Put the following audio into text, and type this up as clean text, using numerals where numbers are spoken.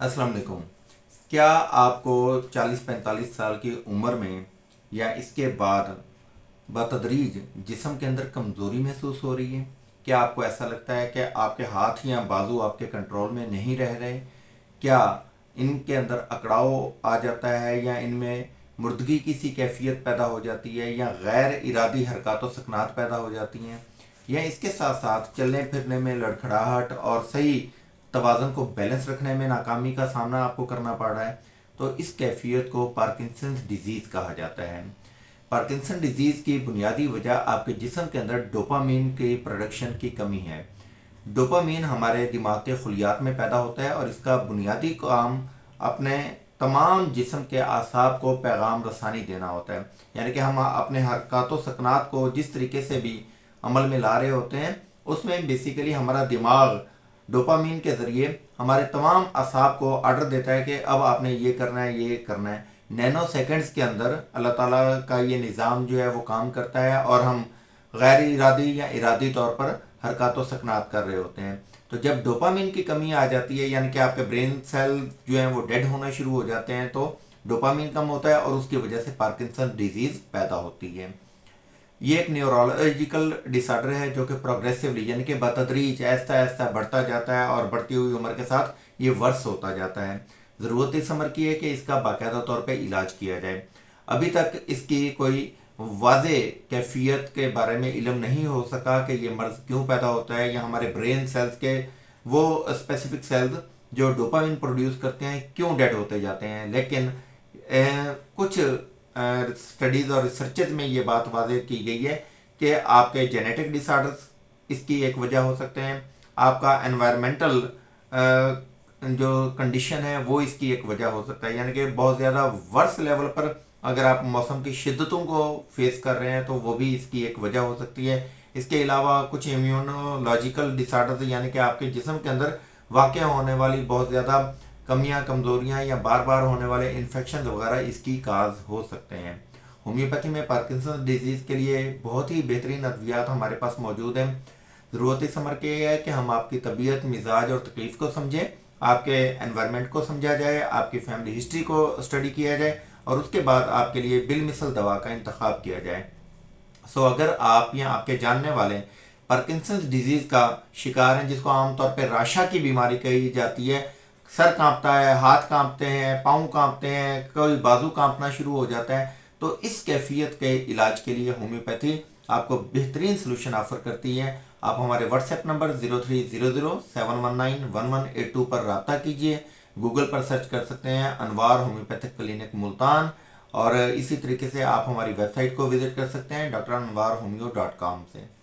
अस्सलाम वालेकुम। क्या आपको 40-45 साल की उम्र में या इसके बाद बतदरीज जिस्म के अंदर कमज़ोरी महसूस हो रही है? क्या आपको ऐसा लगता है कि आपके हाथ या बाजू आपके कंट्रोल में नहीं रह रहे? क्या इनके अंदर अकड़ाव आ जाता है या इनमें मुर्दगी की सी कैफियत पैदा हो जाती है या गैर इरादी हरकत व सकनात पैदा हो जाती हैं, या इसके साथ साथ चलने फिरने में लड़खड़ाहट और सही तवाज़न को बैलेंस रखने में नाकामी का सामना आपको करना पड़ रहा है? तो इस कैफियत को पार्किंसंस डिजीज़ कहा जाता है। पार्किंसन डिजीज़ की बुनियादी वजह आपके जिस्म के अंदर डोपामीन की प्रोडक्शन की कमी है। डोपामीन हमारे दिमाग के खलियात में पैदा होता है और इसका बुनियादी काम अपने तमाम जिस्म के आसाब को पैगाम रसानी देना होता है। यानी कि हम अपने हरकत व सकनात को जिस तरीके से भी अमल में ला रहे होते हैं, उसमें बेसिकली हमारा दिमाग डोपामीन के ज़रिए हमारे तमाम असाब को आर्डर देता है कि अब आपने ये करना है, ये करना है। नैनो सेकंड्स के अंदर अल्लाह ताला का ये निज़ाम जो है वो काम करता है और हम गैर इरादी या इरादी तौर पर हरकत व सकनात कर रहे होते हैं। तो जब डोपामीन की कमी आ जाती है, यानी कि आपके ब्रेन सेल जो हैं वो डेड होना शुरू हो जाते हैं, तो डोपामीन कम होता है और उसकी वजह से पार्किंसन डिजीज़ पैदा होती है। ये एक न्यूरोलॉजिकल डिसऑर्डर है जो कि प्रोग्रेसिवली यानी कि बतदरीज ऐसा ऐसा बढ़ता जाता है और बढ़ती हुई उम्र के साथ ये वर्स होता जाता है। ज़रूरत इस उम्र की है कि इसका बाकायदा तौर पे इलाज किया जाए। अभी तक इसकी कोई वाज़े कैफियत के बारे में इल्म नहीं हो सका कि ये मर्ज़ क्यों पैदा होता है या हमारे ब्रेन सेल्स के वो स्पेसिफिक सेल्स जो डोपामिन प्रोड्यूस करते हैं क्यों डेड होते जाते हैं। लेकिन कुछ स्टडीज़ और रिसर्चेज में ये बात वाज़े की गई है कि आपके जेनेटिक डिसऑर्डर्स इसकी एक वजह हो सकते हैं, आपका एनवायरमेंटल जो कंडीशन है वो इसकी एक वजह हो सकता है। यानी कि बहुत ज़्यादा वर्स लेवल पर अगर आप मौसम की शिद्दतों को फेस कर रहे हैं तो वो भी इसकी एक वजह हो सकती है। इसके अलावा कुछ इम्यूनोलॉजिकल डिसऑर्डर्स यानी कि आपके जिस्म के अंदर वाक़या होने वाली बहुत ज़्यादा कमियां, कमज़ोरियां या बार बार होने वाले इन्फेक्शन वगैरह इसकी काज हो सकते हैं। होम्योपैथी में पार्किंसन डिजीज़ के लिए बहुत ही बेहतरीन अद्वियात हमारे पास मौजूद हैं। ज़रूरत इस अमर की है कि हम आपकी तबीयत, मिजाज और तकलीफ़ को समझें, आपके एनवायरनमेंट को समझा जाए, आपकी फैमिली हिस्ट्री को स्टडी किया जाए और उसके बाद आपके लिए बिलमिसल दवा का इंतखाब किया जाए। अगर आप या आपके जानने वाले पार्किंसंस डिजीज़ का शिकार हैं, जिसको आमतौर पर राशा की बीमारी कही जाती है, सर कांपता है, हाथ कांपते हैं, पाँव कांपते हैं, कोई बाजू कांपना शुरू हो जाता है, तो इस कैफियत के इलाज के लिए होम्योपैथी आपको बेहतरीन सोल्यूशन ऑफर करती है। आप हमारे व्हाट्सएप नंबर 030071191182 पर रब्ता कीजिए। गूगल पर सर्च कर सकते हैं अनवार होम्योपैथिक क्लिनिक मुल्तान, और इसी तरीके से आप हमारी वेबसाइट को विजिट कर सकते हैं drAnwarHomeo.com से।